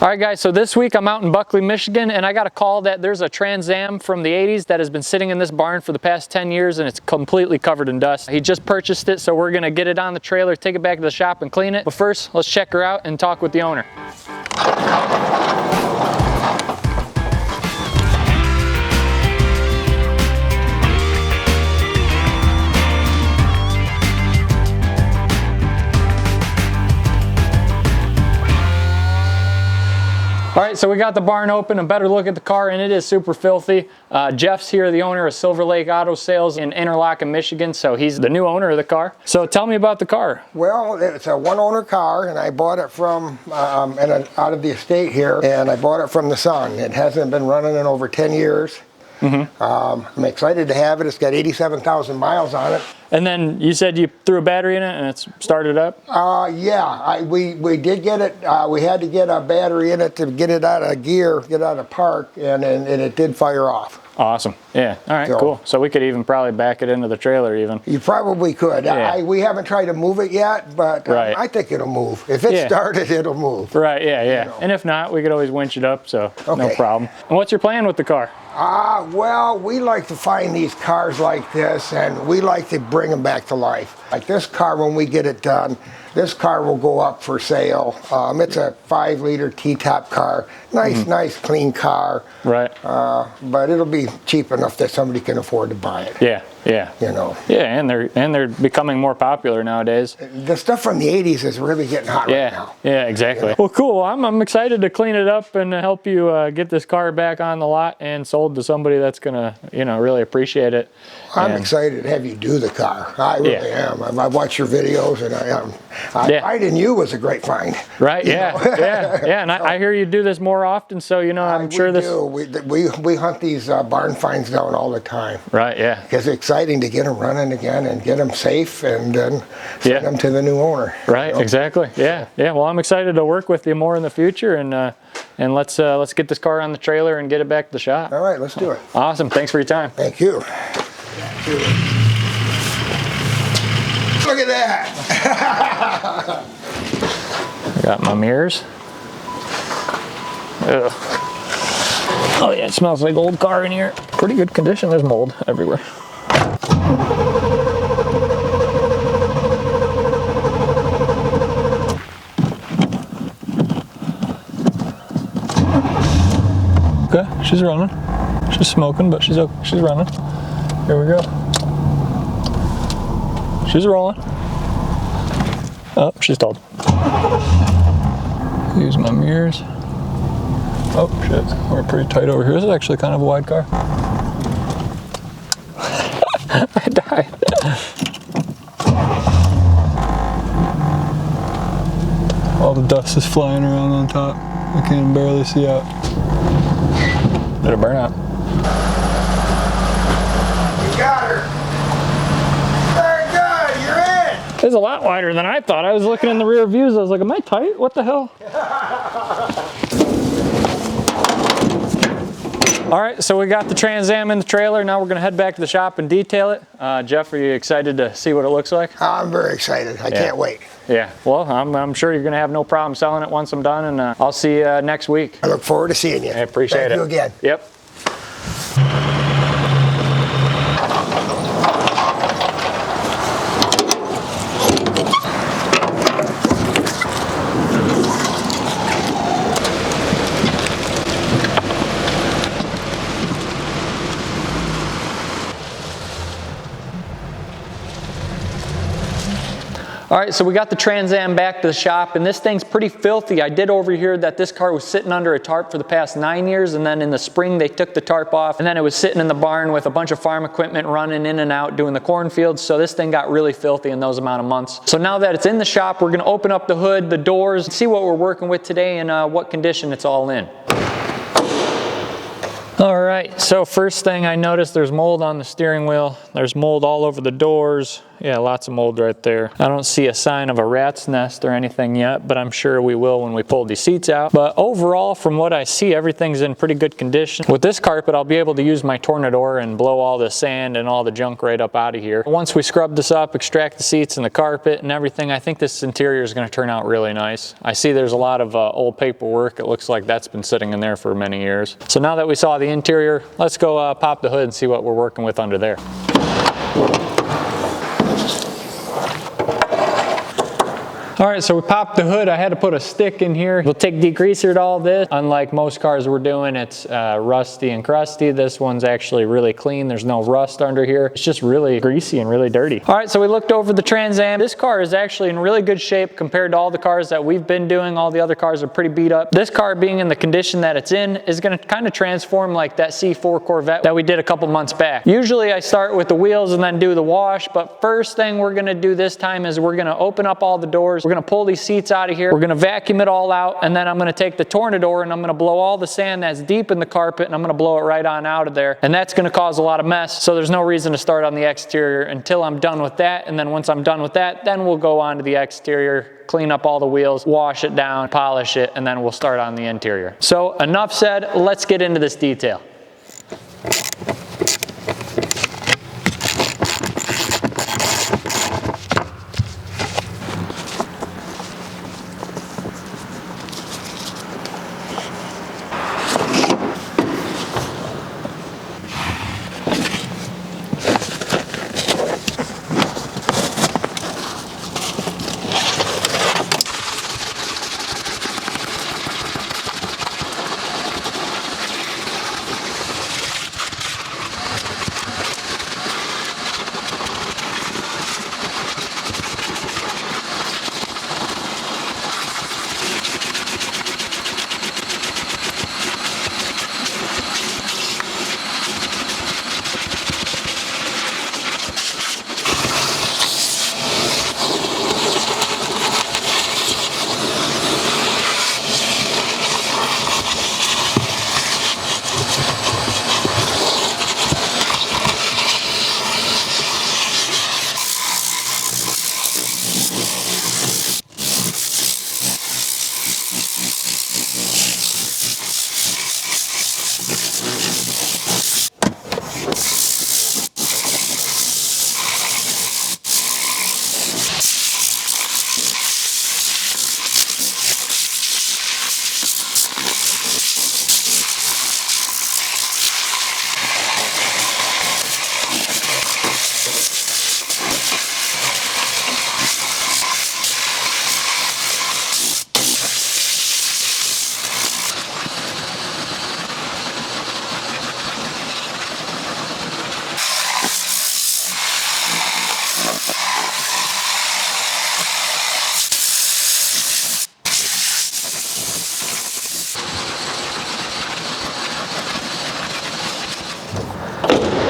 All right guys, so this week I'm out in Buckley, Michigan, and I got a call that there's a Trans Am from the 80s that has been sitting in this barn for the past 10 years and it's completely covered in dust. He just purchased it, so we're gonna get it on the trailer, take it back to the shop and clean it. But first, let's check her out and talk with the owner. All right, so we got the barn open, a better look at the car, and it is super filthy. Jeff's here, the owner of Silver Lake Auto Sales in Interlochen, Michigan, so he's the new owner of the car. So tell me about the car. Well, it's a one-owner car, and I bought it from out of the estate here, and I bought it from the son. It hasn't been running in over 10 years. I'm excited to have it. It's got 87,000 miles on it. And then you said you threw a battery in it and it's started up? Yeah, we did get it. We had to get a battery in it to get it out of gear, get out of park, and it did fire off. Awesome. Yeah. All right, cool. So we could even probably back it into the trailer even. You probably could. Yeah. We haven't tried to move it yet, but I think it'll move. If it started, it'll move. Right, yeah. You know. And if not, we could always winch it up, so no problem. And what's your plan with the car? Well, we like to find these cars like this, and we like to bring them back to life. Like this car, when we get it done, this car will go up for sale. It's a 5-liter T-top car. Nice, clean car. Right. But it'll be cheap enough that somebody can afford to buy it. Yeah. You know. Yeah, and they're becoming more popular nowadays. The stuff from the 80s is really getting hot right now. Yeah, exactly. Well, cool. I'm excited to clean it up and help you get this car back on the lot and sold to somebody that's gonna, really appreciate it. I'm excited to have you do the car. I really am. I watch your videos, and finding you was a great find. Right? Yeah. And I hear you do this more often, so I'm sure this. We hunt these barn finds down all the time. Right. Yeah. Because it's exciting to get them running again and get them safe and then send them to the new owner. Right. Exactly. Yeah. Well, I'm excited to work with you more in the future, and let's get this car on the trailer and get it back to the shop. All right, let's do it. Awesome. Thanks for your time. Thank you. Look at that. I got my mirrors. Ugh. Oh yeah, it smells like old car in here. Pretty good condition. There's mold everywhere. Okay, she's running. She's smoking, but she's okay. She's running. Here we go. She's rolling. Oh, she's stalled. Use my mirrors. Oh shit, we're pretty tight over here. This is actually kind of a wide car. I died. All the dust is flying around on top. I can barely see out. Did it burn out? You got her. Very good, you're in. It's a lot wider than I thought. I was looking in the rear views. I was like, am I tight? What the hell? All right, so we got the Trans Am in the trailer. Now we're gonna head back to the shop and detail it. Jeff, are you excited to see what it looks like? I'm very excited. I can't wait. Yeah, well, I'm sure you're gonna have no problem selling it once I'm done, and I'll see you next week. I look forward to seeing you. I appreciate it. Thank you again. Yep. All right, so we got the Trans Am back to the shop, and this thing's pretty filthy. I did overhear that this car was sitting under a tarp for the past 9 years, and then in the spring they took the tarp off, and then it was sitting in the barn with a bunch of farm equipment running in and out doing the cornfields, so this thing got really filthy in those amount of months. So now that it's in the shop, we're gonna open up the hood, the doors, see what we're working with today and what condition it's all in. All right, so first thing I noticed, there's mold on the steering wheel. There's mold all over the doors. Yeah, lots of mold right there. I don't see a sign of a rat's nest or anything yet, but I'm sure we will when we pull these seats out. But overall, from what I see, everything's in pretty good condition. With this carpet, I'll be able to use my Tornador and blow all the sand and all the junk right up out of here. Once we scrub this up, extract the seats and the carpet and everything, I think this interior is going to turn out really nice. I see there's a lot of old paperwork. It looks like that's been sitting in there for many years. So now that we saw the interior, let's go pop the hood and see what we're working with under there. All right, so we popped the hood. I had to put a stick in here. We'll take degreaser to all this. Unlike most cars we're doing, it's rusty and crusty. This one's actually really clean. There's no rust under here. It's just really greasy and really dirty. All right, so we looked over the Trans Am. This car is actually in really good shape compared to all the cars that we've been doing. All the other cars are pretty beat up. This car being in the condition that it's in is gonna kind of transform like that C4 Corvette that we did a couple months back. Usually I start with the wheels and then do the wash, but first thing we're gonna do this time is we're gonna open up all the doors. We're gonna pull these seats out of here. We're gonna vacuum it all out, and then I'm gonna take the Tornador and I'm gonna blow all the sand that's deep in the carpet and I'm gonna blow it right on out of there. And that's gonna cause a lot of mess, so there's no reason to start on the exterior until I'm done with that. And then once I'm done with that, then we'll go on to the exterior, clean up all the wheels, wash it down, polish it, and then we'll start on the interior. So enough said, let's get into this detail.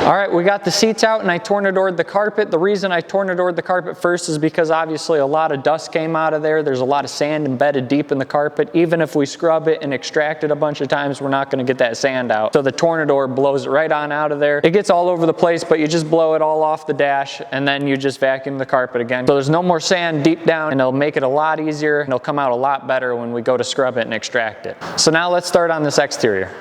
All right, we got the seats out and I Tornadored the carpet. The reason I Tornadored the carpet first is because obviously a lot of dust came out of there. There's a lot of sand embedded deep in the carpet. Even if we scrub it and extract it a bunch of times, we're not gonna get that sand out. So the Tornador blows it right on out of there. It gets all over the place, but you just blow it all off the dash and then you just vacuum the carpet again. So there's no more sand deep down, and it'll make it a lot easier and it'll come out a lot better when we go to scrub it and extract it. So now let's start on this exterior.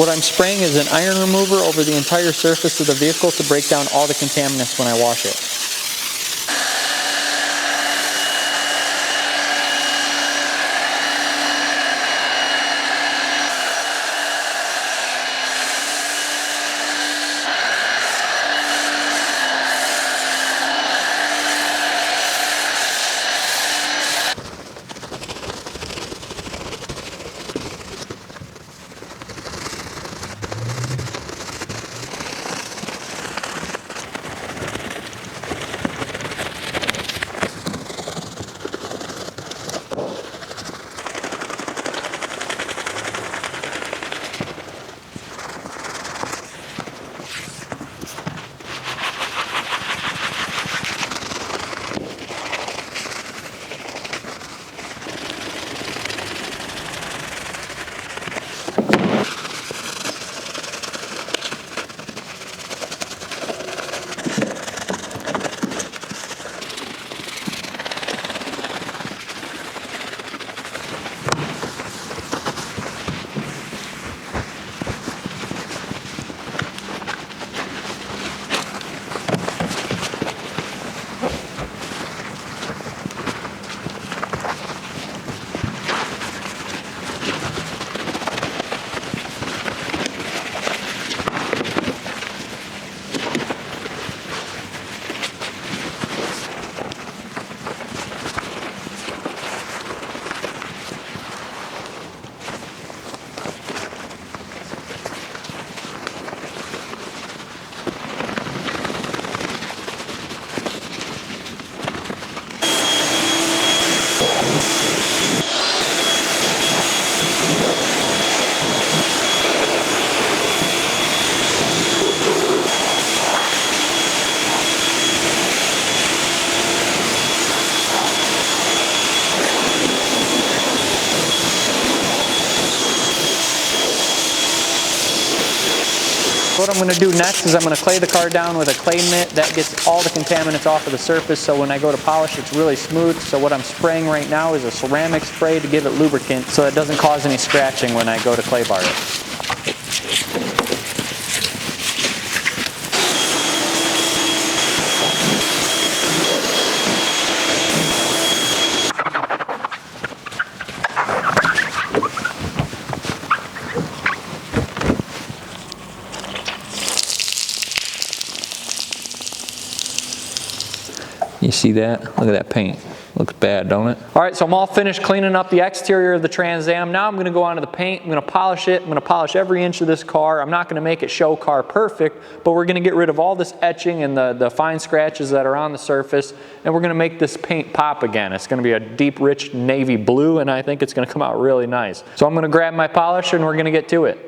What I'm spraying is an iron remover over the entire surface of the vehicle to break down all the contaminants when I wash it. What I'm going to do next is I'm going to clay the car down with a clay mitt. That gets all the contaminants off of the surface, so when I go to polish it's really smooth. So what I'm spraying right now is a ceramic spray to give it lubricant so it doesn't cause any scratching when I go to clay bar it. You see that? Look at that paint. Looks bad, don't it? All right, so I'm all finished cleaning up the exterior of the Trans Am. Now I'm gonna go on to the paint. I'm gonna polish it. I'm gonna polish every inch of this car. I'm not gonna make it show car perfect, but we're gonna get rid of all this etching and the fine scratches that are on the surface, and we're gonna make this paint pop again. It's gonna be a deep, rich navy blue, and I think it's gonna come out really nice. So I'm gonna grab my polish and we're gonna get to it.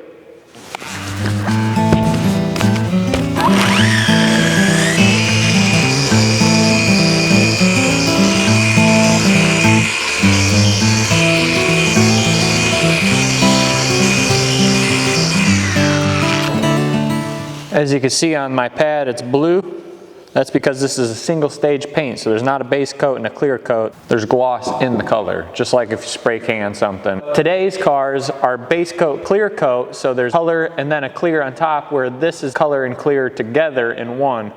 As you can see on my pad, it's blue. That's because this is a single stage paint, so there's not a base coat and a clear coat. There's gloss in the color, just like if you spray can something. Today's cars are base coat, clear coat, so there's color and then a clear on top, where this is color and clear together in one.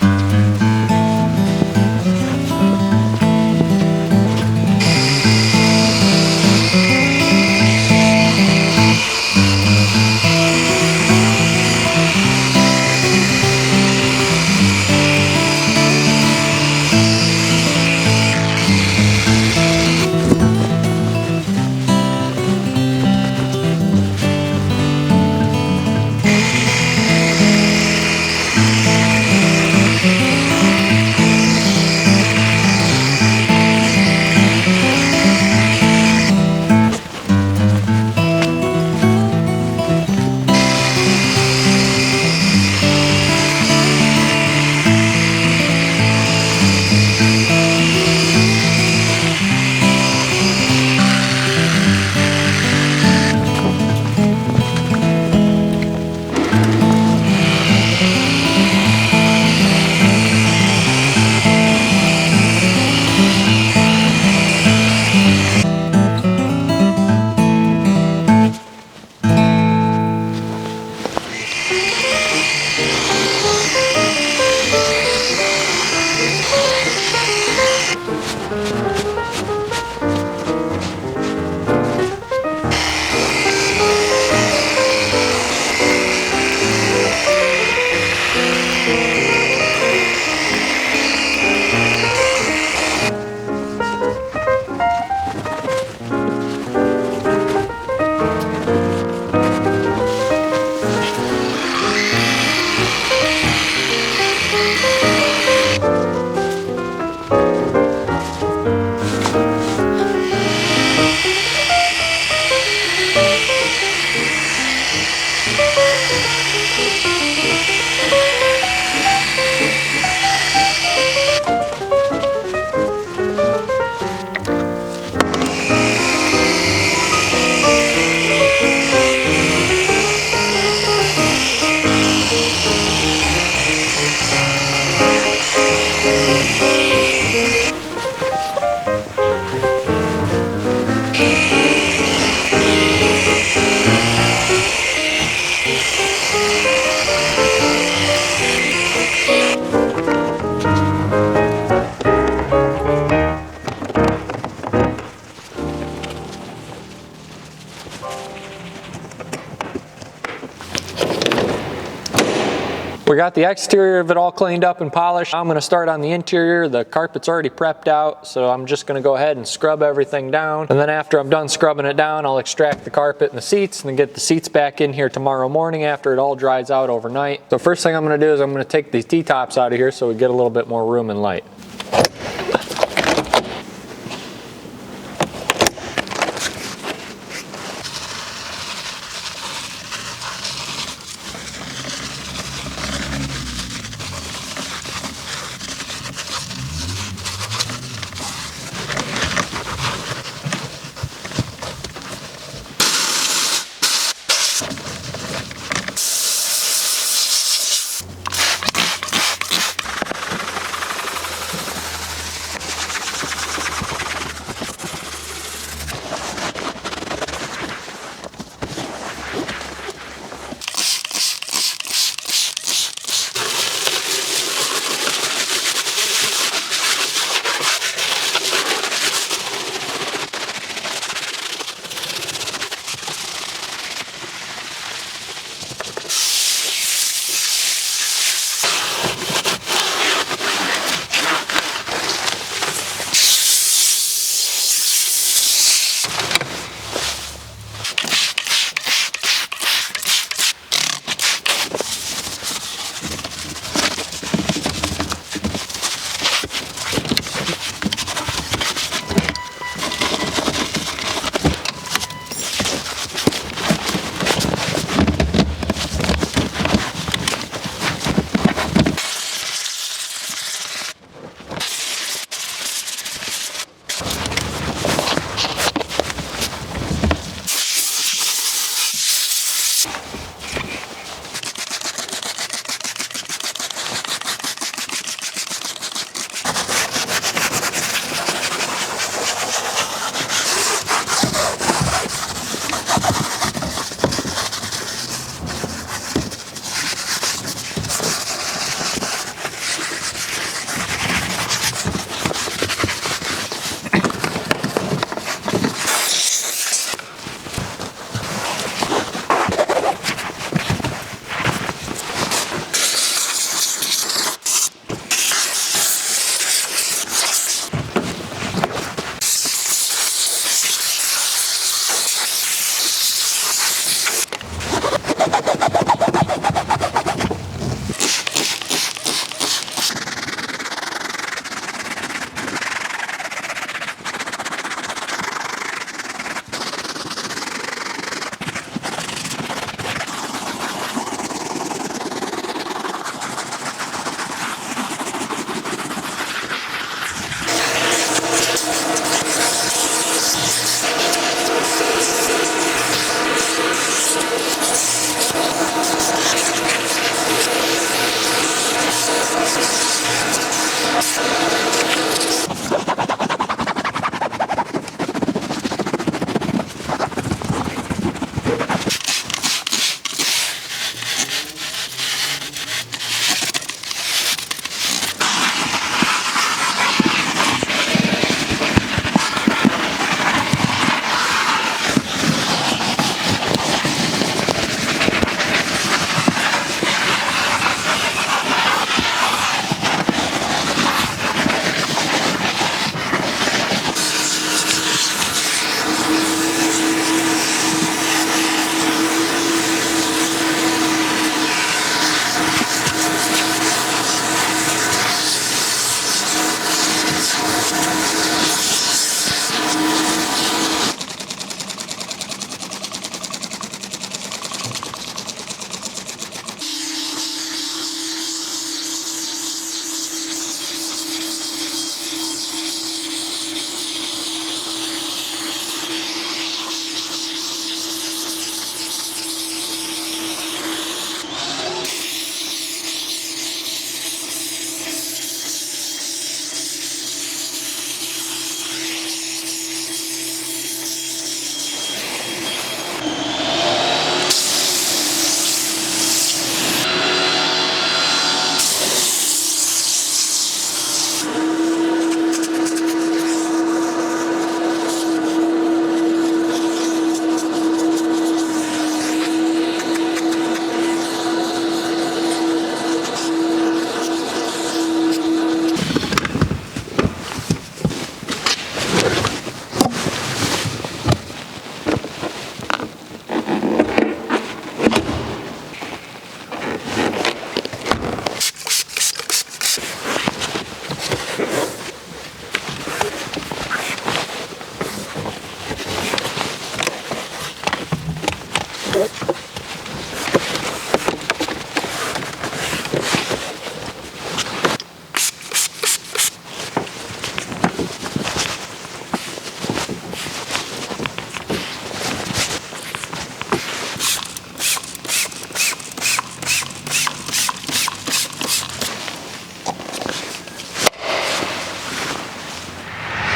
We got the exterior of it all cleaned up and polished. I'm gonna start on the interior. The carpet's already prepped out, so I'm just gonna go ahead and scrub everything down. And then after I'm done scrubbing it down, I'll extract the carpet and the seats and then get the seats back in here tomorrow morning after it all dries out overnight. So first thing I'm gonna do is I'm gonna take these T-tops out of here so we get a little bit more room and light.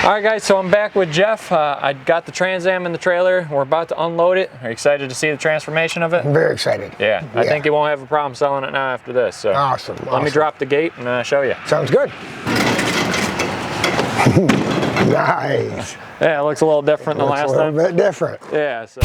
All right, guys, so I'm back with Jeff. I got the Trans Am in the trailer. We're about to unload it. Are you excited to see the transformation of it? I'm very excited. Yeah, I think you won't have a problem selling it now after this. So Awesome. Let me drop the gate and show you. Sounds good. Nice. Yeah, it looks a little different than last time. A little bit different. Yeah, so.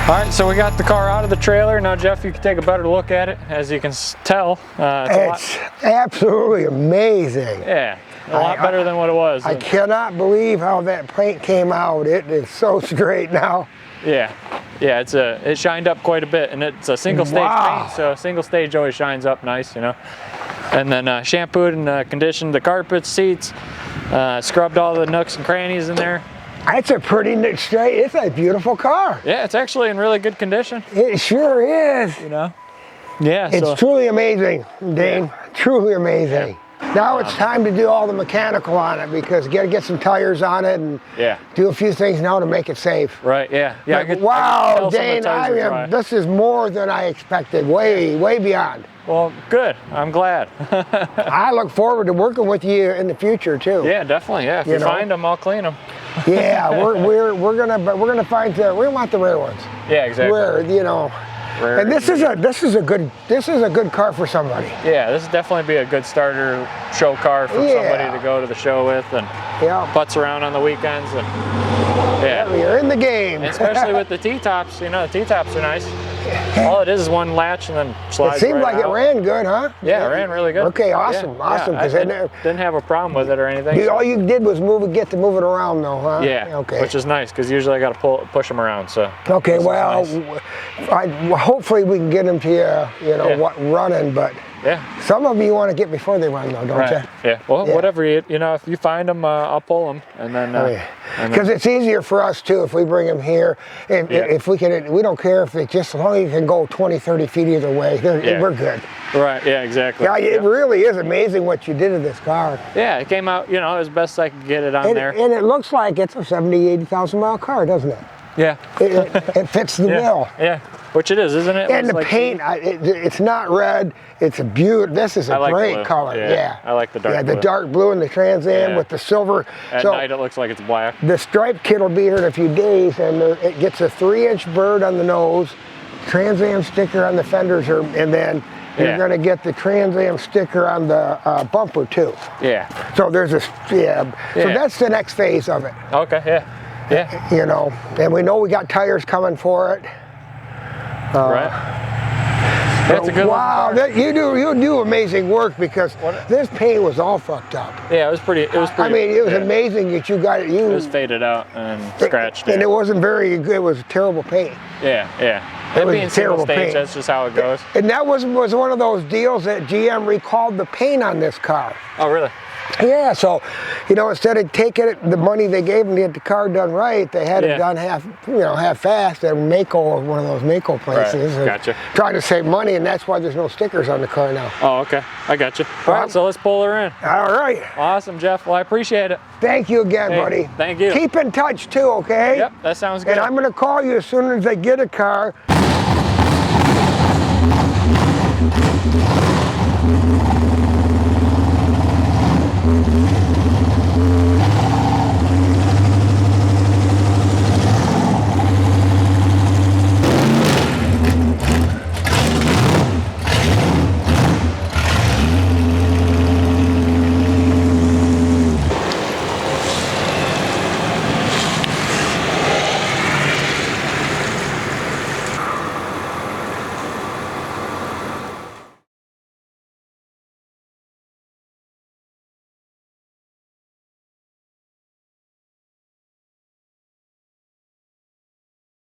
All right, so we got the car out of the trailer. Now, Jeff, you can take a better look at it. As you can tell, it's absolutely amazing. Yeah, a lot better than what it was. I cannot believe how that paint came out. It is so straight now. Yeah, yeah, it shined up quite a bit, and it's a single stage paint, so single stage always shines up nice, you know. And then shampooed and conditioned the carpets, seats, scrubbed all the nooks and crannies in there. It's a pretty straight, it's a beautiful car. Yeah, it's actually in really good condition. It sure is. You know? Yeah. It's truly amazing, Dane. Yeah. Truly amazing. Yeah. Now it's time to do all the mechanical on it because you got to get some tires on it and do a few things now to make it safe. Right, yeah. Yeah. But, wow, Dane, this is more than I expected, way beyond. Well, good. I'm glad. I look forward to working with you in the future too. Yeah, definitely. Yeah, if you find them, I'll clean them. Yeah, we're gonna find we want the rare ones. Yeah, exactly. Rare, and this is a good car for somebody. Yeah, this would definitely be a good starter show car for somebody to go to the show with and putz around on the weekends and you're in the game. And especially with the T-tops, the T-tops are nice. All it is one latch and then slides. It seemed like it ran good, huh? Yeah, it ran really good. Okay, awesome, awesome. I didn't have a problem with it or anything. All you did was get to move it around, though, huh? Yeah. Okay. Which is nice because usually I got to push them around. So. Okay, well, hopefully we can get them to you, running, but. Yeah. Some of them you want to get before they run, though, don't you? Yeah. Well, whatever if you find them, I'll pull them, and then. Because it's easier for us too if we bring them here. If we can, we don't care if it just as long as you can go 20, 30 feet either way. We're good. Right. Yeah. Exactly. Yeah. It really is amazing what you did to this car. Yeah. It came out, as best I could get it on there. And it looks like it's a 70, 80,000 mile car, doesn't it? Yeah. It fits the bill. Yeah. Which it is, isn't it? And the paint, it's not red. It's a beaut. This is a great color. Yeah. I like the dark blue. Yeah, the dark blue and the Trans Am with the silver. At night it looks like it's black. The stripe kit will be here in a few days, and it gets a 3-inch bird on the nose, Trans Am sticker on the fenders, and then you're going to get the Trans Am sticker on the bumper too. Yeah. So there's a So that's the next phase of it. Okay. Yeah. Yeah. And we know we got tires coming for it. Right. That's a good wow, you do amazing work because this paint was all fucked up. Yeah, it was pretty. I mean, it was amazing that you got it. It was faded out and scratched. And it wasn't very good. It was terrible paint. Yeah, yeah. It being single stage, that's just how it goes. And that was one of those deals that GM recalled the paint on this car. Oh, really? Yeah, so, instead of taking the money they gave them to get the car done right, they had it done half-assed at Mako, one of those Mako places. Right. Gotcha. Trying to save money, and that's why there's no stickers on the car now. Oh, okay. I got you. All right, so let's pull her in. All right. Awesome, Jeff. Well, I appreciate it. Thank you again, buddy. Thank you. Keep in touch, too, okay? Yep, that sounds good. And I'm going to call you as soon as I get a car.